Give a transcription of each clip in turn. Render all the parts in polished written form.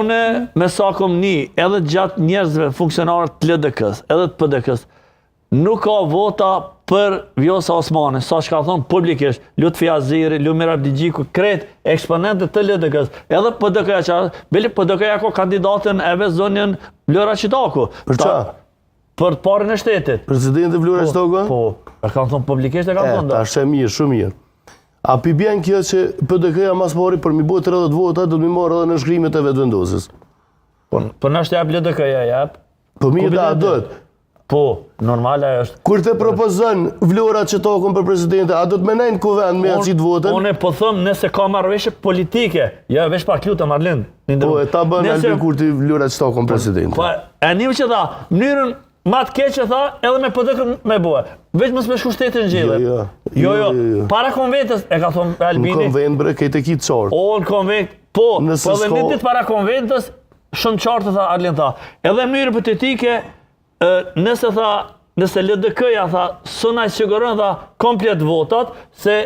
Unë me sa kom një, edhe gjatë njerëzve, funksionarët të LDK-s, edhe të PDK-s, nuk ka vota për Vjosa Osmani, sa që ka thonë publikisht, Lutfi Aziri, Lumir Abdigjiku, kret eksponentët të LDK-s, edhe PDK-ja që, bili PDK-ja ka kandidatën Eve Zonjën Vlora Qitaku. Për qa? Për të parën e shtetit. Presidenti Vlora Qitaku? Po, e kam thonë publikisht e kam thonë. Ta shë mirë, shumë mirë. A pi bjen kjo që PDK-ja mas pari për mi bojë 30 vota, do të mi marrë edhe në shkrimet e vetëvendosjes? Për nështë jep LDK-ja jep. Po mirë da dët. Po, normale është. Kur të propozën Vlora Qitakun për presidente, a do të menajnë kuvend me aqit votën? Unë po thëmë nëse ka marrëveshje politike, ja vesh pak lutë Marlin. Po, e ta bënë Albin Kurti Vlora Qitakun presidente. Po, e njëm që tha, mënyrën ma të keqë tha, edhe me PDK me bue. Veç mësë me shku shtetin gjile. Jo. Para konventës, e ka thonë Albini. Në konvent, bre, kejtë e kitë qartë. O, në konvent, po dhe një ditë para konventës, shumë qartë, tha, Arlin tha. Edhe mënyrë hipotetike, nëse LDK-ja, tha, sënaj sigurën, tha, komplet votat, se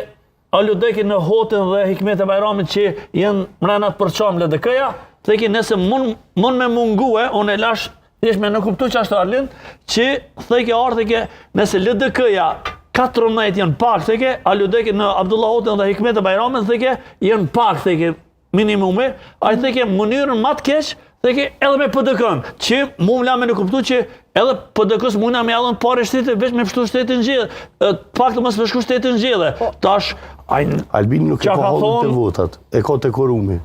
LDK në Hotën dhe Hikmet e Bajramit që jenë mrenat përqam LDK-ja, theki nëse mund me mungue, unë e lash, thjesht me në kuptu që ashtë Arlin, që theki ardhike, nëse LDK-ja 14 janë pak, theke, LDK në Abdullah Hotën dhe Hikmet e Bajramit, theke, janë pak, theke, minimumi, a i theke, mënyrën ma të keq, theke, edhe me PDK-n, që mu më me në kuptu që edhe PDK-s muna me allën pare shtetit, veç me pështu shtetin gjele, pak të mësë me shku shtetin gjele. Tash, Albin nuk e ka hodhën të votat, e ka të korumi.